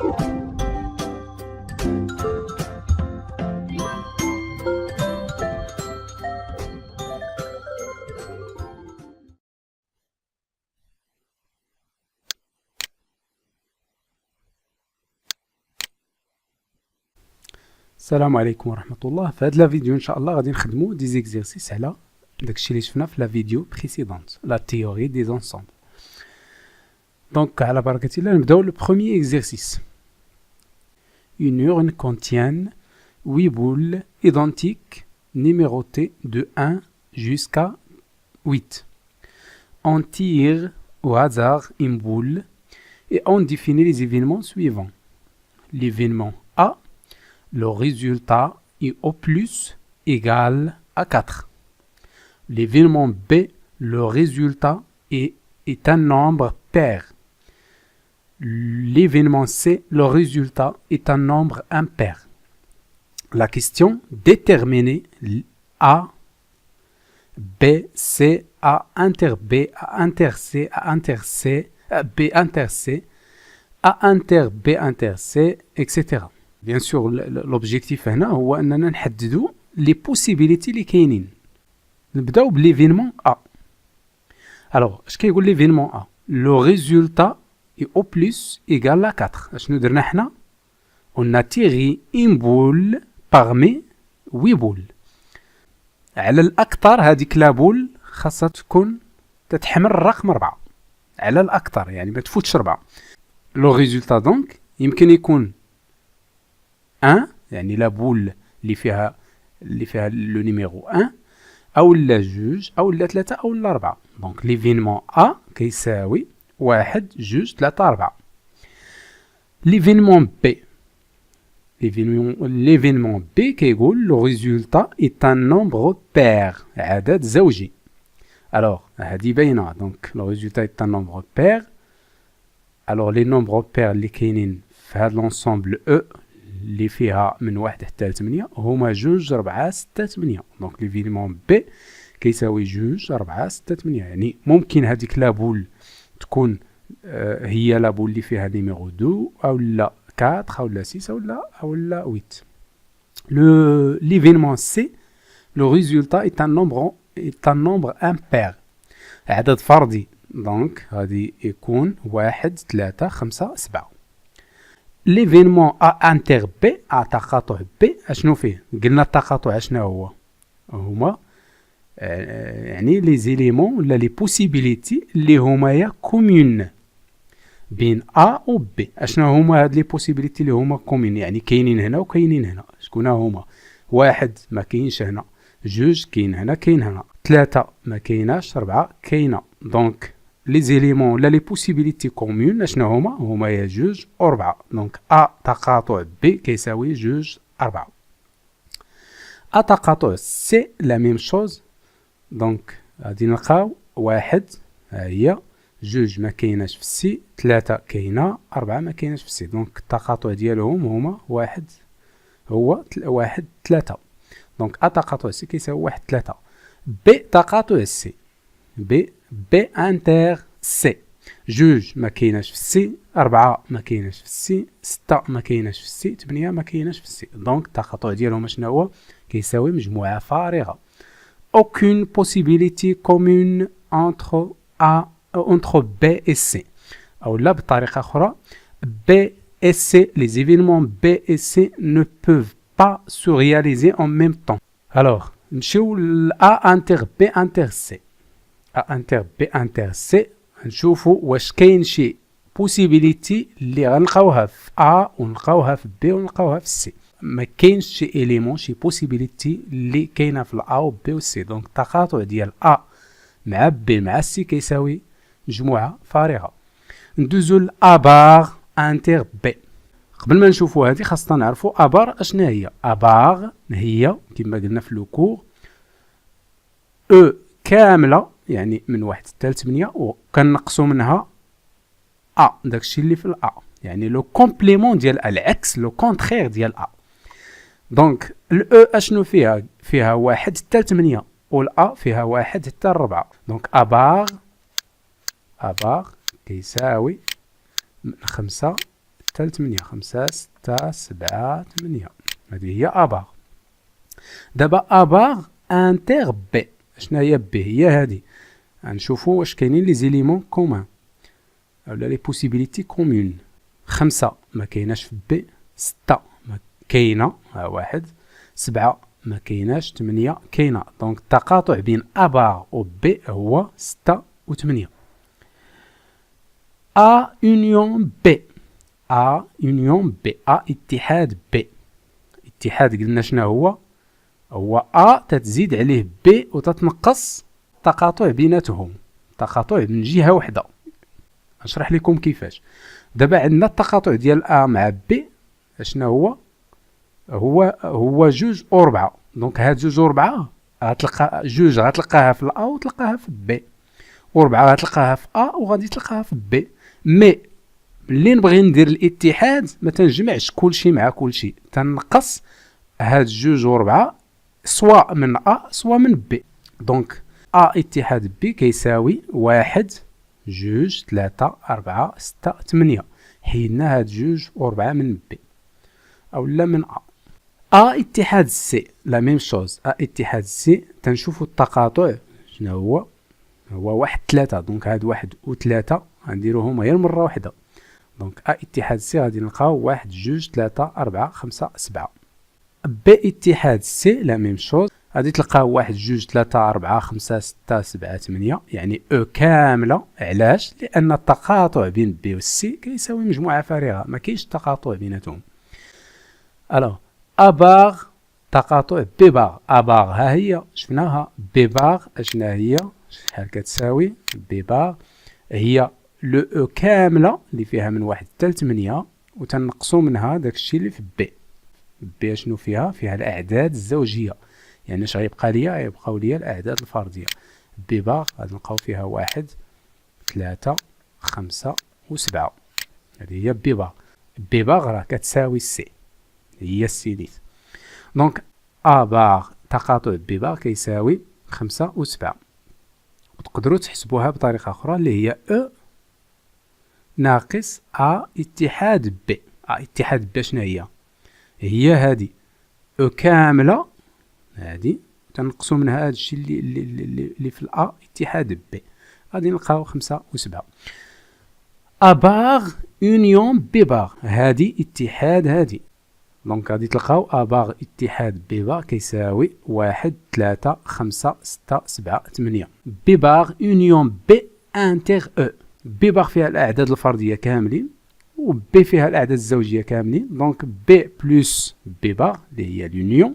السلام عليكم ورحمة الله. في هاد لا فيديو ان شاء الله غادي نخدمو دي زيكزيرسيس على داكشي اللي شفنا في لا فيديو بريسيدونت، لا تيوري دي زونسومبل. دونك على بركة الله نبداو لو بروميير اكزيرسيس. Une urne contient 8 boules identiques numérotées de 1 jusqu'à 8. On tire au hasard une boule et on définit les événements suivants. L'événement A, le résultat est au plus égal à 4. L'événement B, le résultat est un nombre pair. L'événement C, le résultat est un nombre impair. La question, déterminer A, B, C, A inter B, A inter C, A inter C, B inter C, A inter B inter C, etc. Bien sûr, l'objectif هنا هو أننا نحددوا les possibilités اللي كاينين. نبداو بليفينمون A. Alors, اش كيقول ليفينمون A? Le résultat est au plus égal à 4. اشنو درنا حنا؟ On a tiré une boule parmi 8 boules. على الأكثر هذيك لا بول خاصها تكون تتحمل الرقم 4. على الأكثر يعني ما تفوتش 4. لو ريزولتا دونك يمكن يكون 1 يعني لا بول اللي فيها لو نيميرو 1 او لا 2 او لا 3 او لا 4. دونك ليفينمون ا كيساوي 1 2 3 4. ليفينمون بي ليفينمون بي كيقول لو ريزولتا est un nombre pair عدد زوجي. الوغ هادي باينه. دونك لو ريزولتا est un nombre pair. الوغ لي نومبر بير اللي كاينين في هاد لونسومبل او اللي فيها من 1 حتى 8 هما 2 4 6 8. دونك ليفينمون بي كيساوي 2 4 6 8. يعني ممكن هذيك لابول تكون هي لابول اللي فيها نيميرو 2 او لا 4 او لا 6 او لا 8. l'événement C, le résultat est un nombre impair. عدد فردي. دونك غادي يكون 1 3 5 7. ليفينمون ا انتر بي ا تقاطع بي اشنو فيه؟ قلنا التقاطع اشنو هما يعني لي زيليمون ولا لي بوسيبيليتي اللي هما يا كومون بين ا و بي. اشنو هما هاد لي بوسيبيليتي اللي هما كومون يعني كاينين هنا وكاينين هنا؟ شكون هما؟ 1 ما كاينش هنا، 2 كاين هنا كاين هنا، 3 ما كايناش، 4 كاينه. دونك لي زيليمون ولا لي بوسيبيليتي كومون اشنو هما يا 2 و 4. دونك ا تقاطع بي كيساوي 2 4. ا تقاطع سي لا ميم شوز. دونك غادي نلقاو 1 ها هي، 2 ما كايناش في السي، 3 كاينه، 4 ما كايناش في السي. دونك التقاطع ديالهم هما 1 هو 1 3. دونك ا تقاطع سي كيساوي 1 3. بي تقاطع سي بي انتر سي، 2 ما كايناش في السي، 4 ما كايناش في السي، 6 ما كايناش في السي، 8 ما كايناش في السي. دونك التقاطع ديالهم شنو هو؟ كيساوي مجموعه فارغه. aucune possibilité commune entre B et C. او لا بطريقه اخرى B et C, les événements B et C ne peuvent pas se réaliser en même temps. alors نمشيو ل A inter B inter C. A inter B inter C نشوفوا واش كاين شي بوسيبيليتي اللي غنلقاوها في A ونلقاوها في B ونلقاوها في C. ما كاينش شي اليمون شي بوسيبيليتي اللي كاينه في A و B و C. دونك التقاطع ديال A مع B مع C كيساوي مجموعه فارغه. ندوزو ل A bar inter B. قبل ما نشوفوا هذه خاصنا نعرفوا ابار اشنا هي. ابار هي كما قلنا في لو كور او كامله يعني من 1 حتى 8 وكنقصوا منها ا داكشي اللي في الأ يعني لو كومبليمون ديال العكس لو كونترير ديال ا. دونك الاو اشنو فيها 1 حتى 8 والأ فيها 1 حتى 4. دونك ابار كيساوي من 5 6 ل 8. 5 6 7 8. هذه هي ابار. دابا ابار انتر بي. شنو هي بي؟ هي هذه. غنشوفوا واش كاينين لي زيليمون كومان اولا لي بوسيبيليتي كومون. 5 ما كايناش في بي. 6 ما كاينه، ها واحد. 7 ما كايناش. 8 كاينه. دونك التقاطع بين ابار و بي هو 6 و 8. A union B. A union B. A اتحاد B. اتحاد قلنا شنو هو؟ هو A تتزيد عليه B وتتنقص التقاطع بيناتهم. تقاطع من جهة وحدة. نشرح لكم كيفاش. دابا عندنا التقاطع ديال A مع B شنو هو؟ هو 2 و 4. دونك هاد 2 و 4 غتلقى 2 غتلقاها في الA وتلقاها في B، و 4 غتلقاها في A وغادي تلقاها في B. مي ملي نبغي ندير الاتحاد ما تنجمعش كلشي مع كلشي، تنقص هاد 2 و 4 سواء من A سواء من B. دونك A اتحاد B كيساوي 1 2 3 4 6 8. حيدنا هاد 2 و 4 من B اولا من A. A اتحاد C لا ميم شوز. A اتحاد C تنشوفو التقاطع شنو هو؟ هو 1 3. دونك هاد 1 و 3 غنديروهم غير مرة واحدة. دونك A اتحاد C غادي نلقاو 1 2 3 4 5 7. B اتحاد C لا ميم شوز. غادي تلقاو 1 2 3 4 5 6 7 8. يعني O كاملة. علاش؟ لأن التقاطع بين B و C كيساوي مجموعة فارغة، ما كاينش تقاطع بيناتهم. ألوغ أباغ تقاطع بي باغ. أباغ ها هي شفناها. بي باغ اشنا هي؟ شحال كتساوي؟ بي باغ هي لو او كاملة اللي فيها من 1 حتى ل 8 وتنقصو منها داكشي اللي في بي. بي شنو فيها؟ فيها الأعداد الزوجية. يعني اش غيبقى ليا؟ غيبقاو ليا الأعداد الفردية. بي باغ غادي نلقاو فيها 1 3 5 و 7. هذه هي بي باغ. بي باغ راه كتساوي سي، هي السينيت. دونك أ باغ تقاطع بي باغ كيساوي 5 و 7. وتقدروا تحسبوها بطريقة أخرى اللي هي أو ناقص أ اتحاد بي. أ اتحاد بي شنو هي؟ هي هادي أو كاملة هادي تنقصو منها هادشي اللي في الأ اتحاد بي. غادي نلقاو 5 و 7. أ باغ أونيون بي باغ. هادي اتحاد هادي. دونك غادي تلقاو أ باغ اتحاد بي باغ كيساوي 1 3 5 6 7 8. بي باغ أونيون بي انتر أو. بي باغ فيها الأعداد الفردية كاملين و بي فيها الأعداد الزوجية كاملين. دونك بي بلس بي باغ اللي هي l'union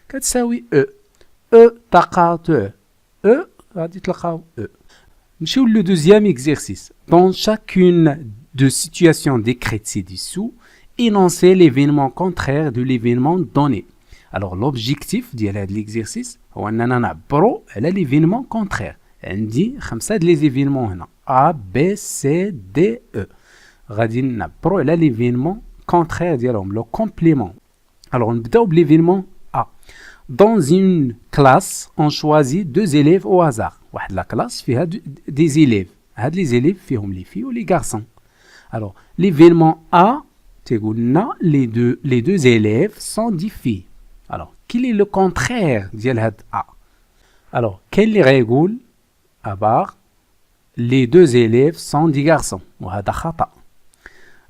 كتساوي أو. أو تقاطع أو غادي تلقاو أو. نمشيو لو دوزيام اكزيرسيس. Dans chacune de situations décrites ci-dessous, énoncer l'événement contraire de l'événement donné. Alors l'objectif ديال هذا l'exercice هو اننا نعبروا على l'événement contraire. عندي 5 د لي زيفينمون هنا A B C D E. غادي نعبروا على l'événement contraire ديالهم لو كومبليمون. Alors نبداو بليفينمون A. Dans une classe, on choisit 2 élèves au hasard. واحد لا كلاس فيها des élèves. هاد لي زيليف فيهم لي في و لي غارسون. Alors l'événement A تيقولنا les deux élèves sont des filles. Alors quel est le contraire ديال هاد A؟ Alors كاين اللي غيقول أبار les 2 élèves sont des garçons وهذا خطأ.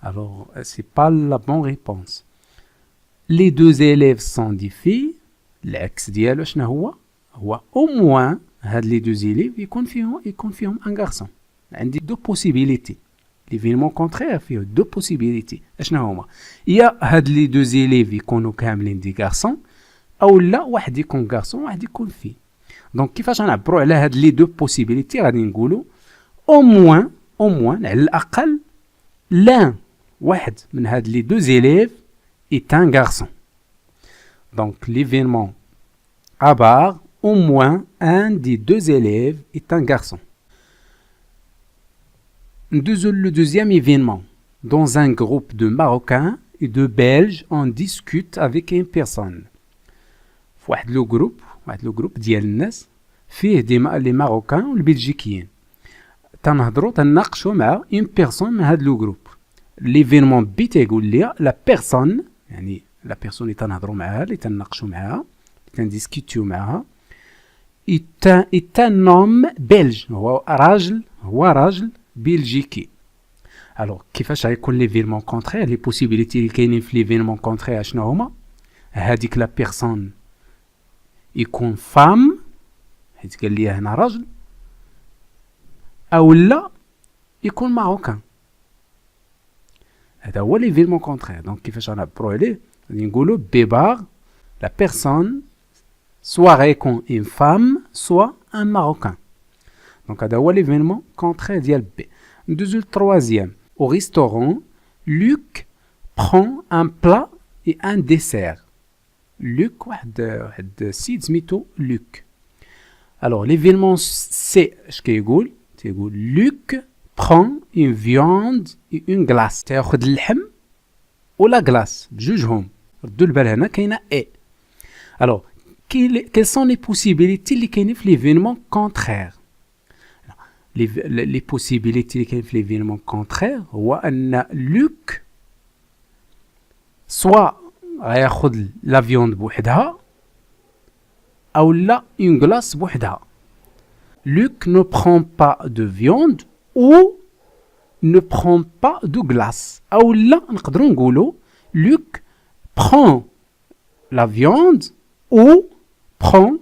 Alors c'est pas la bonne réponse. Les 2 élèves sont des filles. العكس ديالو شنو هو au moins هاد لي 2 élèves يكون فيهم un garçon. عندي 2 possibilités. l'événement contraire فيه 2 possibilités. اشنا هما؟ يا هاد لي 2 élèves يكونوا كاملين دي غارسون او لا واحد يكون غارسون واحد يكون في. دونك كيفاش غنعبروا على هاد لي 2 possibilités؟ غادي نقولوا au moins على الاقل واحد من هاد لي 2 élèves est un garçon. Donc l'événement A bar, au moins un des 2 élèves est un garçon. Le deuxième événement. Dans un groupe de Marocains et de Belges, on discute avec une personne. واحد لو جروب ديال الناس فيه لي ماروكان والبلجيكيين. تنهضروا تناقشوا مع une personne من هاد لو جروب. ليفينمون بي تيقول لي لا بيرسون، يعني لا بيرسون اللي تنهضروا معاها، اللي تناقشوا معاها، اللي تنديسكوتيو معاها، est un homme belge، هو راجل بلجيكي. الوغ كيفاش غيكون ليفينمون كونترير؟ لي بوسيبيليتي اللي كاينين في ليفينمون كونترير شنو هما؟ هاديك لا بيرسون يكون فام، حيت قال لي هنا راجل، او لا يكون ماروكان. هذا هو ليفينمون كونترير. دونك كيفاش غنعبرو عليه؟ غادي نقولو بيبار لا بيرسون soit غيكون une femme soit un marocain. Donc هذا هو l'événement contraire ديال B. ندوزو للتروازيام. Au restaurant, Luc prend un plat et un dessert. Luc واحد السيد سميتو Luc. Alors l'événement C اش كيقول؟ تيقول Luc prend une viande et une glace. تاخذ اللحم ولا glace بجوجهم. ردوا البال هنا كاينه A. Alors quelles sont les possibilités اللي كاينين في l'événement contraire؟ les possibilités اللي كاينين في l'événement contraire هو ان لوك سوا غياخذ لا فيوند بوحدها او لا اون غلاس بوحدها. لوك ne prend pas de viande ou ne prend pas de glace. او لا نقدروا نقولوا لوك prend la viande ou prend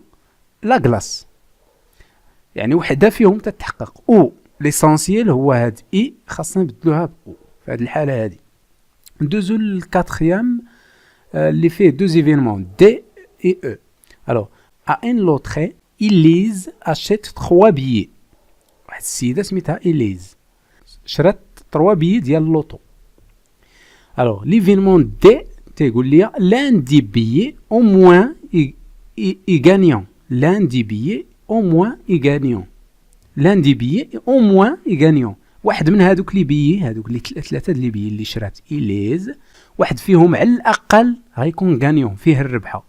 la glace. يعني وحده فيهم تتحقق. او ليسونسييل هو هاد اي خاصنا نبدلوها بو في هاد الحاله هادي. ندوزو للكاتريام اللي فيه دوز ايفينمون دي اي او. الوغ ا ان لوتري إليز اشيت 3 بيي. واحد السيده سميتها إليز شرات 3 بيي ديال اللوطو. الوغ ليفينمون دي تيقول لي لان دي بيي او موان اي غانيون. لان دي بيي au moins est gagnant. L'un des billets au moins est gagnant. واحد من هادوك لي بيي، هادوك لي ثلاثه لي بيي اللي شرات إليز، واحد فيهم على الاقل غيكون غانيون فيه الربحه.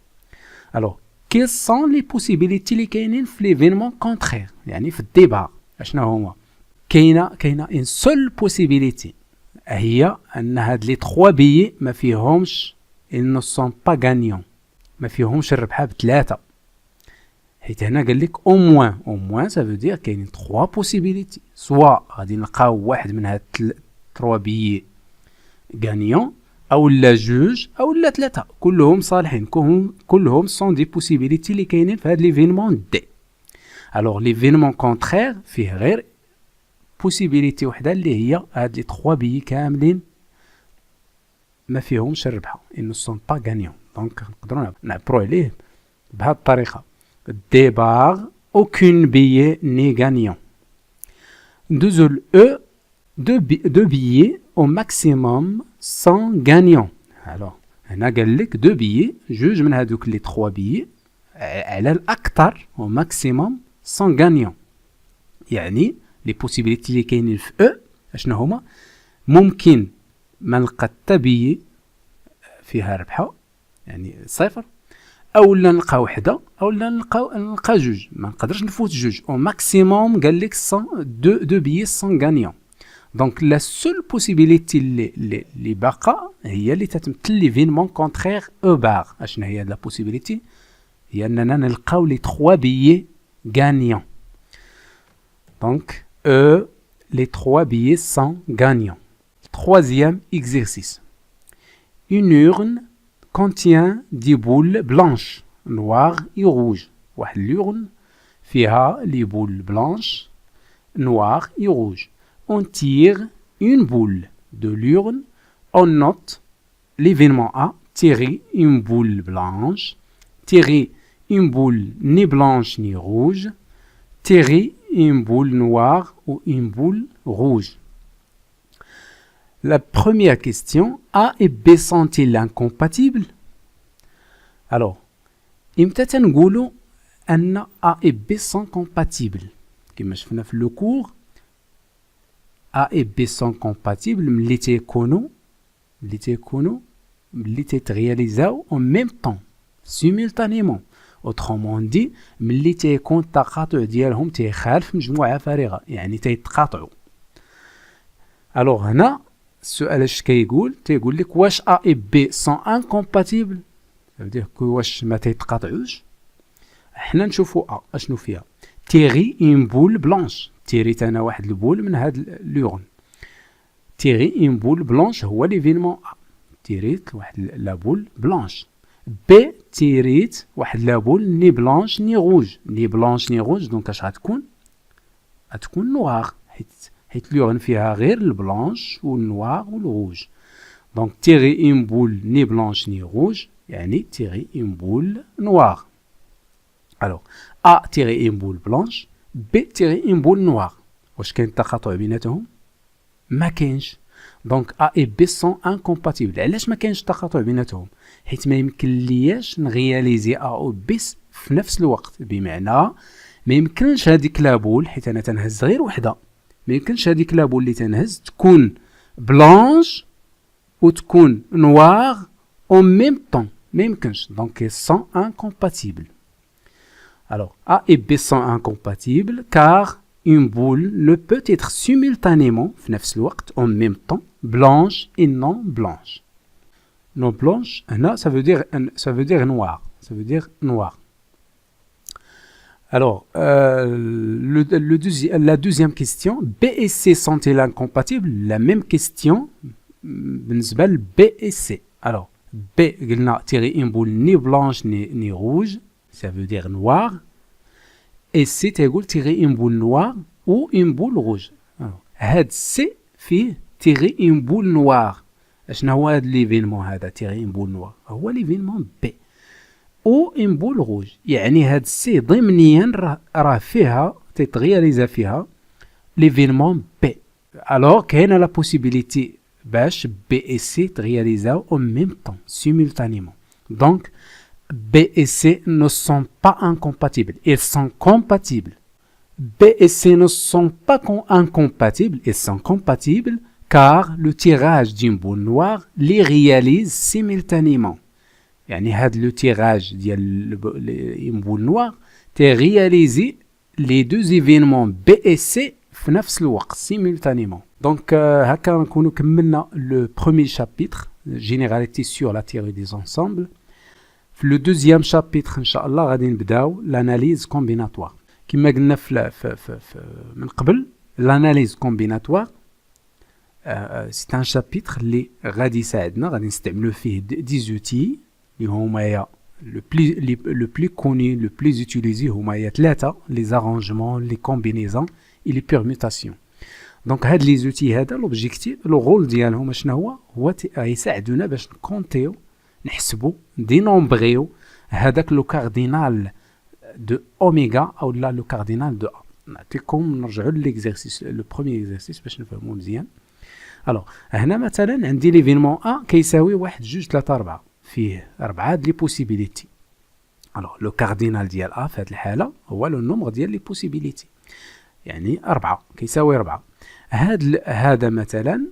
الوغ كيل سون لي بوسيبيليتي اللي كاينين في ليفينمون كونترير، يعني في الديبا اشنا هما؟ كاينه ان سول بوسيبيليتي، هي ان هاد لي 3 بيي ما فيهمش ils ne sont pas gagnants، ما فيهمش الربحه بثلاثه. حيت هنا قال لك او موان سا فو دير كاينين 3 بوسيبيليتي، سوا غادي نلقاو واحد من هاد 3 بيي غانيون او لا جوج او لا ثلاثه، كلهم صالحين، كلهم سون دي بوسيبيليتي اللي كاينين في هاد ليفينمون دي. الوغ ليفينمون كونترير فيه غير بوسيبيليتي وحده اللي هي هاد لي 3 بيي كاملين ما فيهمش الربحه، ils ne sont pas gagnants. دونك نقدروا نعبروا عليه بهاد الطريقه. Départ, aucune billet n'est gagnant. Deux billets au maximum sont gagnants. Alors, هنا قال لك 2 billets، جوج من هذوك لي 3 billets على الأكثر au maximum sont gagnants. يعني لي بوسيبيليتي اللي كاينين في او اشنو هما؟ ممكن ما نلقى حتى بيي فيها ربحه، يعني صفر، او لا نلقى وحده او لا نلقى جوج، ما نقدرش نفوت جوج. او ماكسيموم قال لك 2 بيي سون غانيون. دونك لا سول بوسيبيليتي اللي باقا هي اللي تتمثل ليفينمون كونترير او بار. اشنا هي لا بوسيبيليتي؟ هي اننا نلقاو لي 3 بيي غانيون. دونك او لي 3 بيي سون غانيون. Troisième exercice. Une urne contient des boules blanches, noires et rouges. واحد l'urne فيها les boules blanches, noires et rouges. On tire une boule de l'urne. On note l'événement A, tirer une boule blanche, tirer une boule ni blanche ni rouge, tirer une boule noire ou une boule rouge. La première question, A et B sont-ils incompatibles? Alors, imta تنقولوا أن A et B sont compatibles. كما شفنا في le cours, A et B sont compatibles ملي تيتغياليزاو en même temps, simultanément. Autrement dit, ملي تيكون التقاطع ديالهم تيخالف مجموعة فارغة، يعني تيتقاطعوا. Alors هنا السؤال اش كيقول؟ تيقول لك واش A et B sont incompatibles. ça veut dire que واش ما تيتقاطعوش. حنا نشوفوا A اشنو فيها. تيري اون بول بلانش، تيريت انا واحد البول من هاد لورن. تيري اون بول بلانش هو ليفينمون A. تيريت واحد لا بول بلانش. بي تيريت واحد لا بول ني بلانش ني روج. ني بلانش ني روج دونك اش غتكون؟ غتكون نوار، حيت لورن فيها غير البلانش والنوار والروج. دونك تيري اون بول ني بلانش ني روج يعني تيري اون بول نوار. الوغ A تيري اون بول بلانش، B تيري اون بول نوار. واش كاين تقاطع بيناتهم؟ ما كاينش. دونك A et B sont incompatibles. علاش ما كاينش تقاطع بيناتهم؟ حيت ما يمكن لياش نغياليزي A و B في نفس الوقت. بمعنى ما يمكنش هذيك لابول، حيت انا تنهز غير وحده، ما يمكنش هذيك لابول اللي تنهز تكون بلانش وتكون نوار او ميم طون، ما يمكنش. دونك sont incompatibles. Alors A et B sont incompatibles car une boule ne peut être simultanément في نفس الوقت en même temps blanche et non blanche. Non blanche هنا ça veut dire noir, ça veut dire noir. Alors la deuxième question, B et C sont-ils incompatibles? La même question بالنسبة ل B et C. Alors B قلنا tirer une boule ni blanche ni rouge, ça veut dire noir. Et C تيقول tirer une boule noire ou une boule rouge. هاد C فيه tirer une boule noire. اشنا هو هاد ليفينمون هذا tirer une boule noire؟ هو ليفينمون B. او une boule rouge. يعني هاد C ضمنيا راه فيها تيتغياليزا فيها ليفينمون B. alors كاينه لا بوسيبيليتي باش B et C تغياليزاو en même temps simultanément. donc B et C ne sont pas incompatibles, ils sont compatibles. B et C ne sont pas incompatibles, ils sont compatibles car le tirage d'une boule noire les réalise simultanément. يعني هاد le tirage ديال une boule noire تي réaliser les deux événements B et C في نفس الوقت simultanément. donc هكا نكونوا كملنا le premier chapitre généralité sur la théorie des ensembles. في لو دوزيام شابيتر ان شاء الله غادي نبداو لاناليز كومبيناتوار. كما قلنا من قبل لاناليز كومبيناتوار سي ان شابيتر اللي غادي يساعدنا، غادي نستعملو فيه دي زوتي اللي هما لو بلي كوني لو بلي اوتيليزي هما ثلاثه: لي زارونجمون، لي كومبينيزون اي لي بيرميتاسيون. دونك هاد لي زوتي هذا لوبجيكتيف لو رول ديالهم شنو هو يساعدونا باش نكونتيو نحسبوا دينومبريو هذاك لو كاردينال دو اوميغا او لا لو كاردينال دو ا. نعطيكم نرجعوا ليكزارسيس لو بروميير اكزارسيس باش نفهموا مزيان. الوغ هنا مثلا عندي ليفينمون ا كيساوي 1 2 3 4 فيه 4 د لي بوسيبيليتي. الوغ لو كاردينال ديال ا في هذه الحاله هو لو نومبر ديال لي بوسيبيليتي، يعني 4 كيساوي 4. هذا مثلا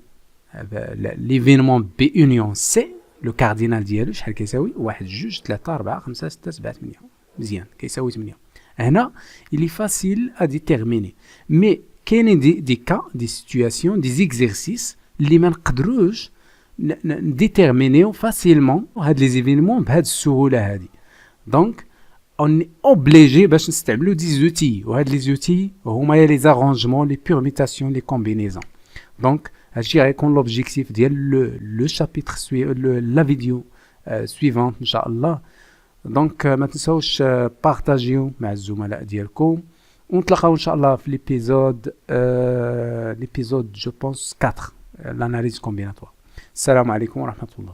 ليفينمون بي يونيون سي لو كاردينال ديالو شحال كيساوي؟ 1 2 3 4 5 6 7 8. مزيان كيساوي 8. هنا il est facile à déterminer mais كاينين دي كا دي سيتوياسيون دي زيكزيرسيس اللي ما نقدروش نديتيرمينيو فاسيلمون هاد لي زيفينمون بهاد السهوله هادي. دونك on est obligé باش نستعملو دي زوتي، وهاد لي زوتي هما لي زارونجمون لي بيرميتاسيون لي كومبينيزون. دونك هادشي غيكون لوبجيكتيف ديال لو شابيتر لا فيديو سويفونت ان شاء الله. دونك ما تنساوش بارطاجيو مع الزملاء ديالكم، ونتلاقاو ان شاء الله في ليبيزود جو بونس 4 l'analyse combinatoire. السلام عليكم ورحمة الله.